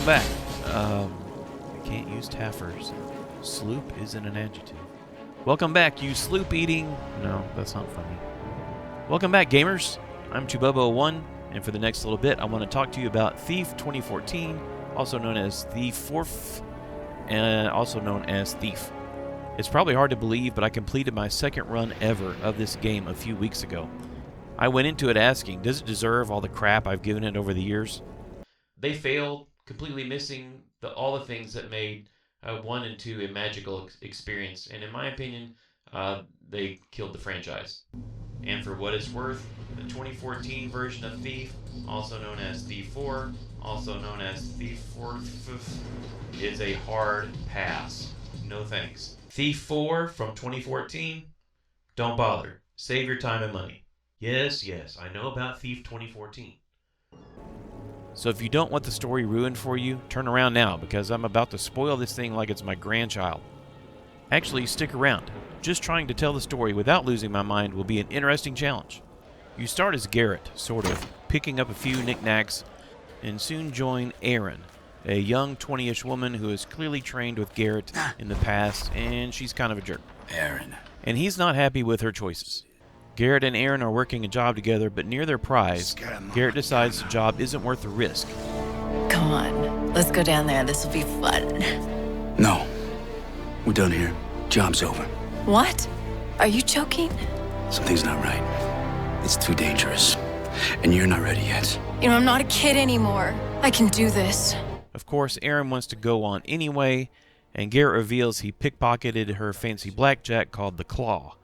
back. I can't use taffers. Sloop isn't an adjective. Welcome back, you sloop eating. No, that's not funny. Welcome back, gamers. I'm Chubobo1, and for the next little bit, I want to talk to you about Thief 2014, also known as Thief 4th, and also known as Thief. It's probably hard to believe, but I completed my second run ever of this game a few weeks ago. I went into it asking, does it deserve all the crap I've given it over the years? They failed, completely missing all the things that made 1 and 2 a magical experience, and in my opinion, they killed the franchise. And for what it's worth, the 2014 version of Thief, also known as Thief 4, also known as Thief 4, is a hard pass. No thanks. Thief 4 from 2014, don't bother. Save your time and money. Yes, I know about Thief 2014. So if you don't want the story ruined for you, turn around now, because I'm about to spoil this thing like it's my grandchild. Actually, stick around. Just trying to tell the story without losing my mind will be an interesting challenge. You start as Garrett, sort of, picking up a few knickknacks, and soon join Erin, a young 20-ish woman who is clearly trained with Garrett in the past, and she's kind of a jerk. Erin. And he's not happy with her choices. Garrett and Erin are working a job together, but near their prize, Garrett decides the job isn't worth the risk. Come on, let's go down there. This will be fun. No. We're done here. Job's over. What? Are you joking? Something's not right. It's too dangerous. And you're not ready yet. You know, I'm not a kid anymore. I can do this. Of course, Erin wants to go on anyway, and Garrett reveals he pickpocketed her fancy blackjack called the Claw.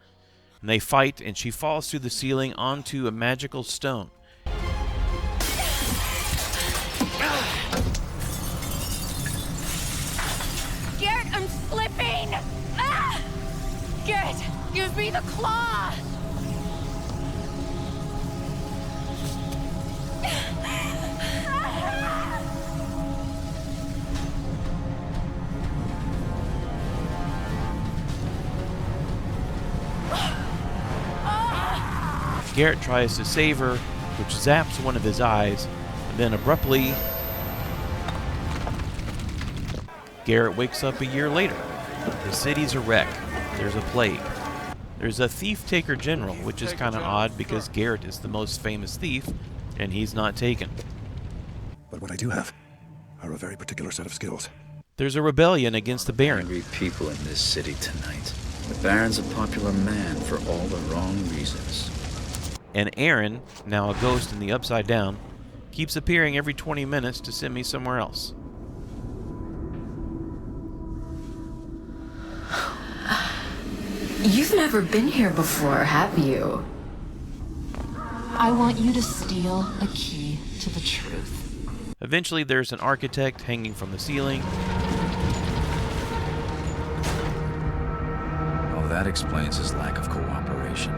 And they fight, and she falls through the ceiling onto a magical stone. Garrett, I'm slipping! Ah! Garrett, give me the claw! Garrett tries to save her, which zaps one of his eyes, and then abruptly, Garrett wakes up a year later. The city's a wreck. There's a plague. There's a thief-taker general, which is kind of odd because Garrett is the most famous thief, and he's not taken. But what I do have are a very particular set of skills. There's a rebellion against the Baron. Angry people in this city tonight. The Baron's a popular man for all the wrong reasons. And Erin, now a ghost in the Upside Down, keeps appearing every 20 minutes to send me somewhere else. You've never been here before, have you? I want you to steal a key to the truth. Eventually there's an architect hanging from the ceiling. Oh, that explains his lack of cooperation.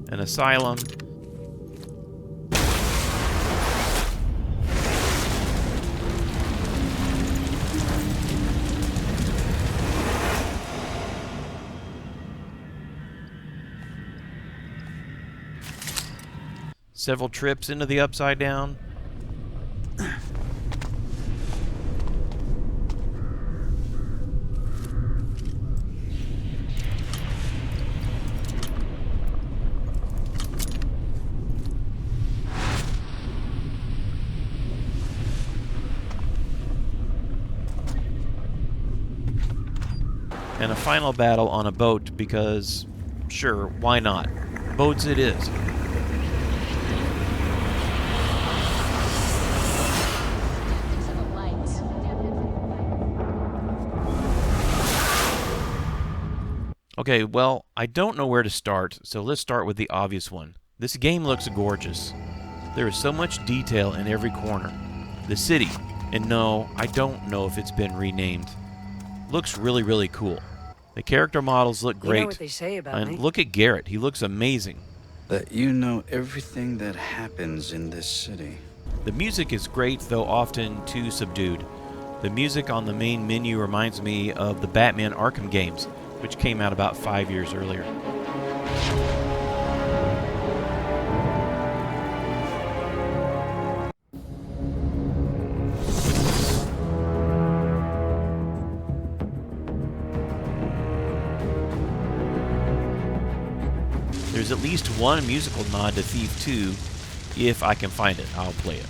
An asylum. Several trips into the Upside Down. And a final battle on a boat because, sure, why not? Boats it is. Okay, well, I don't know where to start, so let's start with the obvious one. This game looks gorgeous. There is so much detail in every corner. The city, and no, I don't know if it's been renamed, looks really, really cool. The character models look great. You know what they say about and me. look at Garrett, he looks amazing. That you know everything that happens in this city. The music is great, though often too subdued. The music on the main menu reminds me of the Batman Arkham games, which came out about 5 years earlier. there's at least one musical nod to Thief 2. If I can find it, I'll play it.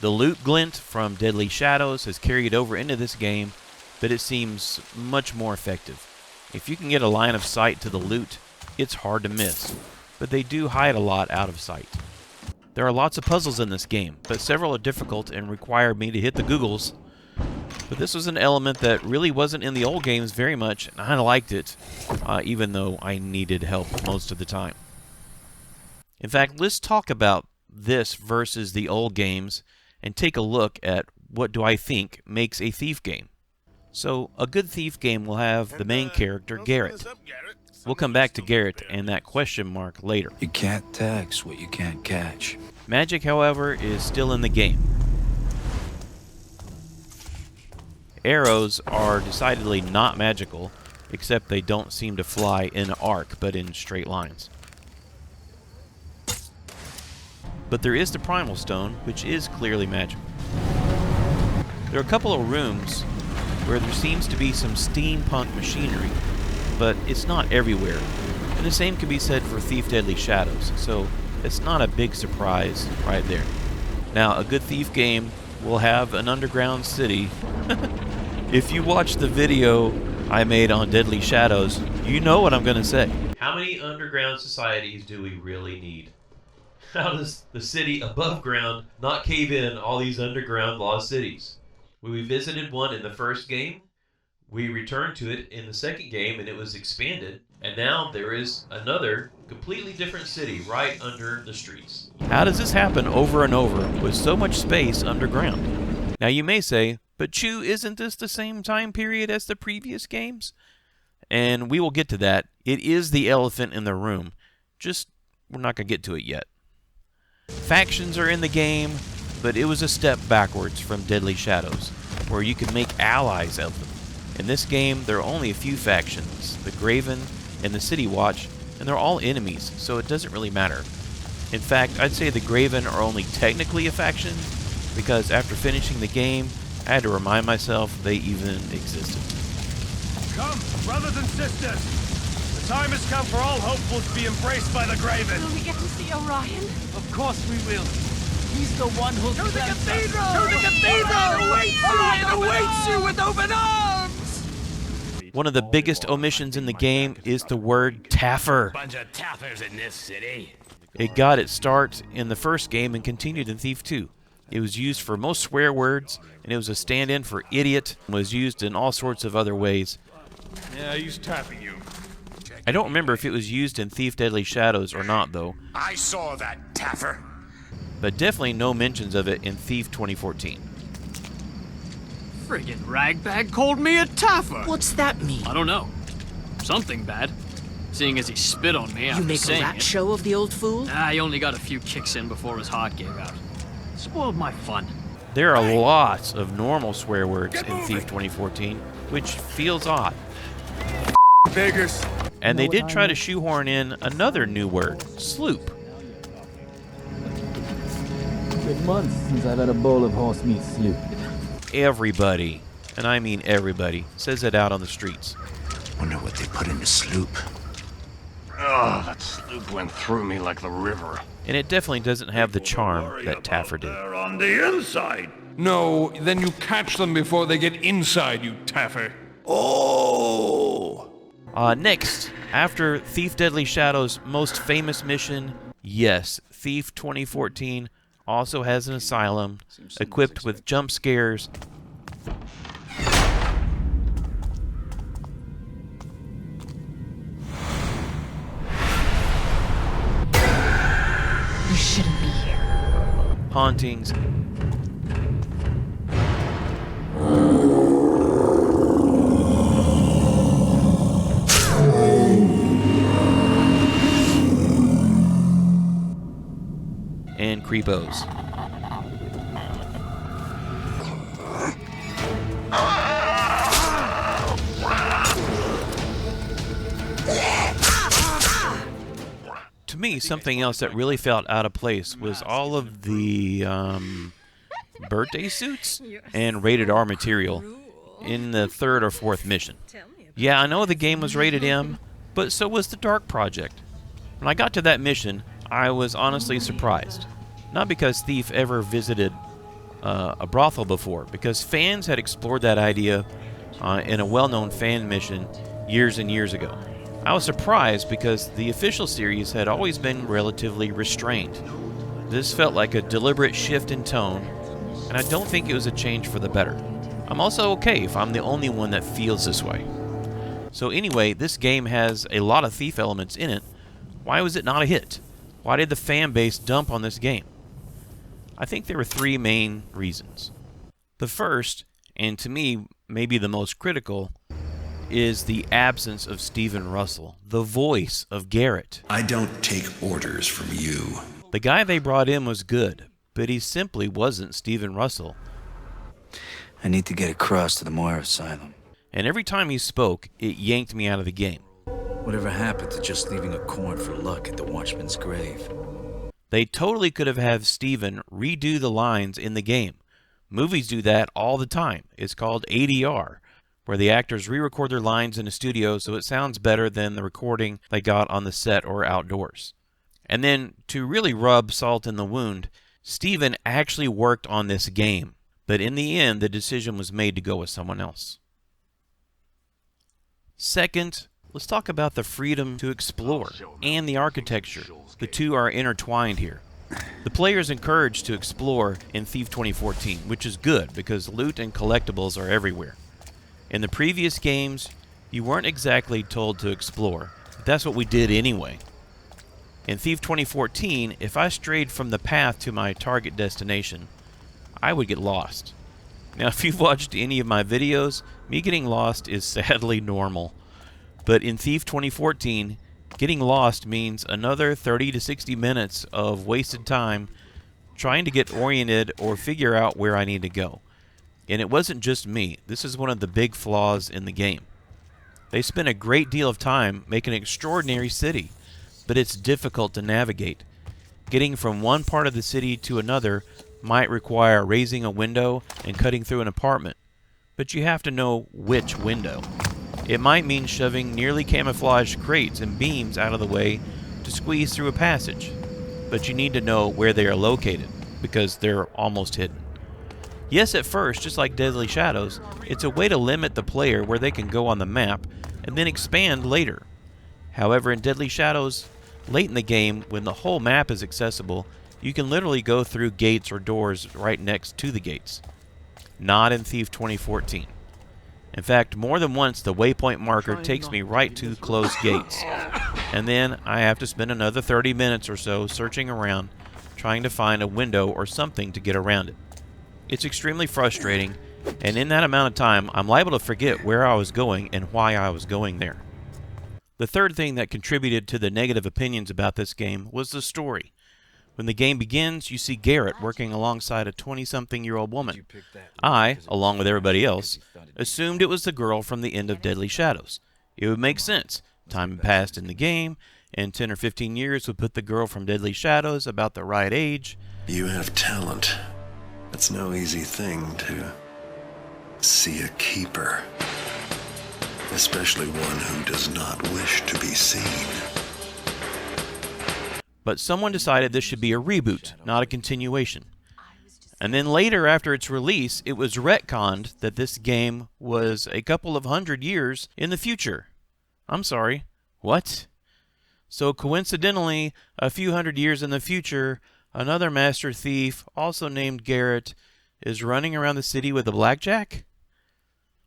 The loot glint from Deadly Shadows has carried over into this game, but it seems much more effective. If you can get a line of sight to the loot, it's hard to miss, but they do hide a lot out of sight. There are lots of puzzles in this game, but several are difficult and require me to hit the googles. But this was an element that really wasn't in the old games very much, and I liked it, even though I needed help most of the time. In fact, let's talk about this versus the old games and take a look at what do I think makes a Thief game. So, a good Thief game will have the main character, Garrett. We'll come back to Garrett and that question mark later. You can't tax what you can't catch. Magic, however, is still in the game. Arrows are decidedly not magical, except they don't seem to fly in an arc, but in straight lines. But there is the Primal Stone, which is clearly magical. There are a couple of rooms where there seems to be some steampunk machinery, but it's not everywhere. And the same can be said for Thief Deadly Shadows, so it's not a big surprise right there. Now, a good Thief game will have an underground city. If you watch the video I made on Deadly Shadows, you know what I'm going to say. How many underground societies do we really need? How does the city above ground not cave in all these underground lost cities? We visited one in the first game, we returned to it in the second game, and it was expanded, and now there is another completely different city right under the streets. How does this happen over and over with so much space underground? Now you may say, but Chew, isn't this the same time period as the previous games? And we will get to that. It is the elephant in the room. Just, we're not going to get to it yet. Factions are in the game, but it was a step backwards from Deadly Shadows, where you could make allies of them. In this game, there are only a few factions, the Graven and the City Watch, and they're all enemies, so it doesn't really matter. In fact, I'd say the Graven are only technically a faction, because after finishing the game, I had to remind myself they even existed. Come, brothers and sisters! The time has come for all hopefuls to be embraced by the Graven! Will we get to see Orion? Of course we will! He's the one who'll To the cathedral! To the cathedral! It awaits you with open arms! One of the biggest omissions in the game is the word Taffer. Bunch of taffers in this city. It got its start in the first game and continued in Thief 2. It was used for most swear words, and it was a stand-in for idiot, and was used in all sorts of other ways. Yeah, he's tapping you. I don't remember if it was used in Thief Deadly Shadows or not, though, I saw that, Taffer. but definitely no mentions of it in Thief 2014. Friggin' Ragbag called me a taffer. What's that mean? I don't know. Something bad. Seeing as he spit on me You after make a saying rat it. show of the old fool? He only got a few kicks in before his heart gave out. Spoiled my fun. There are lots of normal swear words in Thief 2014, which feels odd. Beggars. And they did try to shoehorn in another new word, sloop. Been months since I've had a bowl of horse meat sloop. Everybody, and I mean everybody, says it out on the streets. Wonder what they put in the sloop. Oh, that sloop went through me like the river. And it definitely doesn't have the charm that Taffer did. They're on the inside. No, then you catch them before they get inside, you Taffer. Oh! Next, after Thief Deadly Shadows' most famous mission, yes, Thief 2014 also has an asylum equipped with jump scares. You shouldn't be here. Hauntings, and creepos. me, something else that really felt out of place was all of the birthday suits and rated R material in the third or fourth mission. Yeah, I know the game was rated M, but so was the Dark Project. When I got to that mission, I was honestly surprised. Not because Thief ever visited a brothel before, because fans had explored that idea in a well-known fan mission years and years ago. I was surprised because the official series had always been relatively restrained. This felt like a deliberate shift in tone, and I don't think it was a change for the better. I'm also okay if I'm the only one that feels this way. So anyway, this game has a lot of Thief elements in it. Why was it not a hit? Why did the fan base dump on this game? I think there were three main reasons. The first, and to me maybe the most critical, is the absence of Stephen Russell, the voice of Garrett. I don't take orders from you. The guy they brought in was good, but he simply wasn't Stephen Russell. I need to get across to the Moira Asylum. And every time he spoke, it yanked me out of the game. Whatever happened to just leaving a coin for luck at the Watchman's grave? They totally could have had Stephen redo the lines in the game. Movies do that all the time. It's called ADR, where the actors re-record their lines in a studio so it sounds better than the recording they got on the set or outdoors. And then, to really rub salt in the wound, Stephen actually worked on this game, but in the end, the decision was made to go with someone else. Second, let's talk about the freedom to explore and the architecture. The two are intertwined here. The player is encouraged to explore in Thief 2014, which is good because loot and collectibles are everywhere. In the previous games, you weren't exactly told to explore, but that's what we did anyway. In Thief 2014, if I strayed from the path to my target destination, I would get lost. Now, if you've watched any of my videos, me getting lost is sadly normal. But in Thief 2014, getting lost means another 30 to 60 minutes of wasted time trying to get oriented or figure out where I need to go. And it wasn't just me. This is one of the big flaws in the game. They spent a great deal of time making an extraordinary city, but it's difficult to navigate. Getting from one part of the city to another might require raising a window and cutting through an apartment, but you have to know which window. It might mean shoving nearly camouflaged crates and beams out of the way to squeeze through a passage, but you need to know where they are located, because they're almost hidden. Yes, at first, just like Deadly Shadows, it's a way to limit the player where they can go on the map, and then expand later. However, in Deadly Shadows, late in the game, when the whole map is accessible, you can literally go through gates or doors right next to the gates. Not in Thief 2014. In fact, more than once the waypoint marker takes me right to closed gates, and then I have to spend another 30 minutes or so searching around, trying to find a window or something to get around it. It's extremely frustrating, and in that amount of time, I'm liable to forget where I was going and why I was going there. The third thing that contributed to the negative opinions about this game was the story. When the game begins, you see Garrett working alongside a 20-something-year-old woman. I, along with everybody else, assumed it was the girl from the end of Deadly Shadows. It would make sense. Time had passed in the game, and 10 or 15 years would put the girl from Deadly Shadows about the right age. You have talent. It's no easy thing to see a keeper. Especially one who does not wish to be seen. But someone decided this should be a reboot, not a continuation. And then later, after its release, it was retconned that this game was a couple of 100 years in the future. I'm sorry, what? So coincidentally, a few hundred years in the future, another master thief, also named Garrett, is running around the city with a blackjack?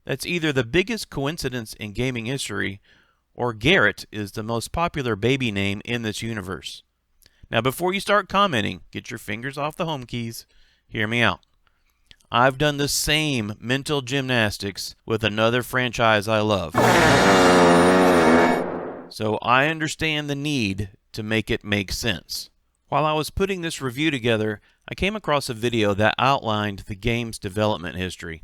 That's either the biggest coincidence in gaming history, or Garrett is the most popular baby name in this universe. Now, before you start commenting, get your fingers off the home keys. Hear me out. I've done the same mental gymnastics with another franchise I love. So I understand the need to make it make sense. While I was putting this review together, I came across a video that outlined the game's development history.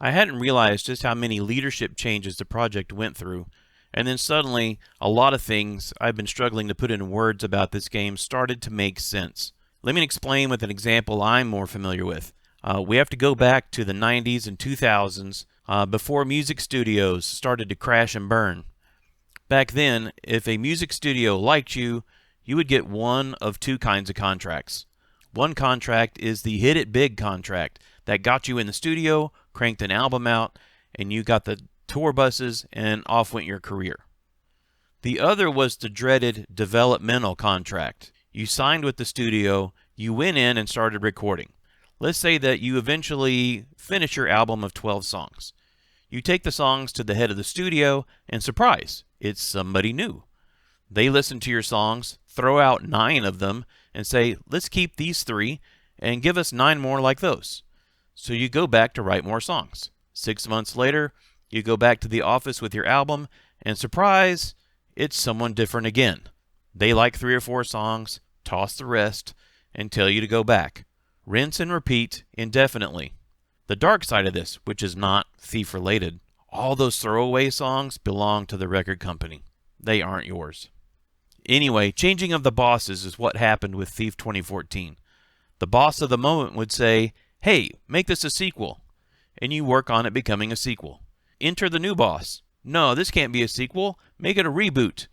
I hadn't realized just how many leadership changes the project went through, And then suddenly, a lot of things I've been struggling to put in words about this game started to make sense. Let me explain with an example I'm more familiar with. We have to go back to the 90s and 2000s, before music studios started to crash and burn. Back then, if a music studio liked you, you would get one of two kinds of contracts. One contract is the hit it big contract that got you in the studio, cranked an album out, and you got the tour buses, and off went your career. The other was the dreaded developmental contract. You signed with the studio, you went in and started recording. Let's say that you eventually finish your album of 12 songs. You take the songs to the head of the studio, and surprise, it's somebody new. They listen to your songs, throw out 9 of them, and say, let's keep these 3 and give us 9 more like those. So you go back to write more songs. 6 months later, you go back to the office with your album, and surprise, it's someone different again. They like 3 or 4 songs, toss the rest, and tell you to go back. Rinse and repeat indefinitely. The dark side of this, which is not Thief-related, all those throwaway songs belong to the record company. They aren't yours. Anyway, changing of the bosses is what happened with Thief 2014. The boss of the moment would say, hey, make this a sequel, and you work on it becoming a sequel. Enter the new boss. No, this can't be a sequel. Make it a reboot.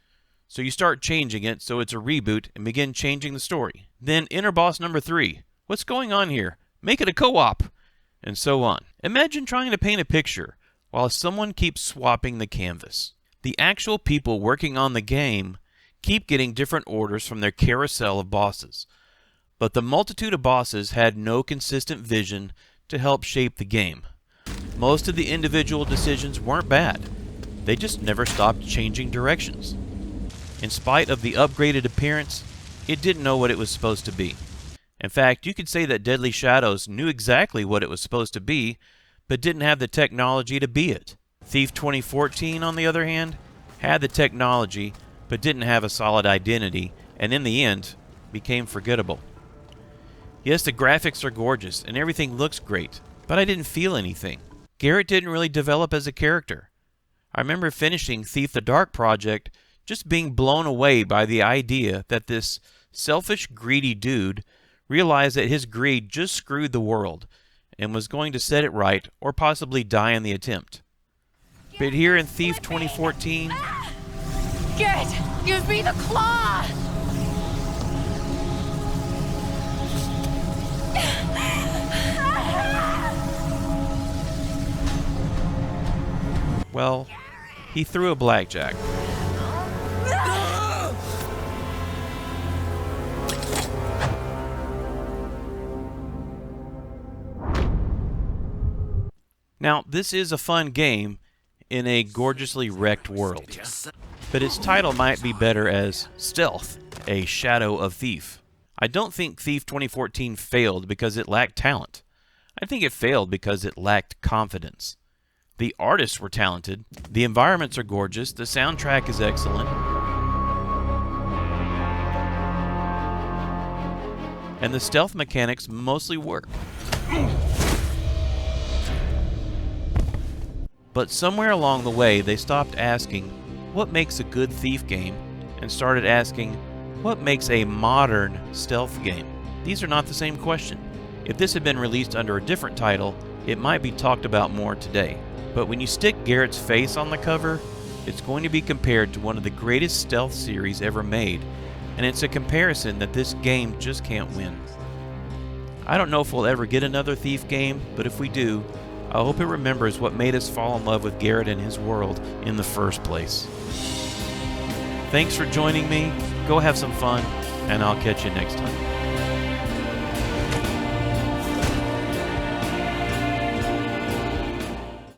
So you start changing it so it's a reboot and begin changing the story. Then enter boss number 3. What's going on here? Make it a co-op. And so on. Imagine trying to paint a picture while someone keeps swapping the canvas. The actual people working on the game keep getting different orders from their carousel of bosses. But the multitude of bosses had no consistent vision to help shape the game. Most of the individual decisions weren't bad. They just never stopped changing directions. In spite of the upgraded appearance, it didn't know what it was supposed to be. In fact, you could say that Deadly Shadows knew exactly what it was supposed to be, but didn't have the technology to be it. Thief 2014, on the other hand, had the technology, but didn't have a solid identity, and in the end, became forgettable. Yes, the graphics are gorgeous, and everything looks great, but I didn't feel anything. Garrett didn't really develop as a character. I remember finishing Thief the Dark Project just being blown away by the idea that this selfish, greedy dude realized that his greed just screwed the world and was going to set it right or possibly die in the attempt. But here in Thief 2014... Garrett, use me the claw! Well, he threw a blackjack. Now, this is a fun game in a gorgeously wrecked world, but its title might be better as Stealth, a Shadow of Thief. I don't think Thief 2014 failed because it lacked talent. I think it failed because it lacked confidence. The artists were talented, the environments are gorgeous, the soundtrack is excellent, and the stealth mechanics mostly work. But somewhere along the way, they stopped asking, what makes a good Thief game, and started asking, what makes a modern stealth game? These are not the same question. If this had been released under a different title, it might be talked about more today. But when you stick Garrett's face on the cover, it's going to be compared to one of the greatest stealth series ever made, and it's a comparison that this game just can't win. I don't know if we'll ever get another Thief game, but if we do, I hope it remembers what made us fall in love with Garrett and his world in the first place. Thanks for joining me, go have some fun, and I'll catch you next time.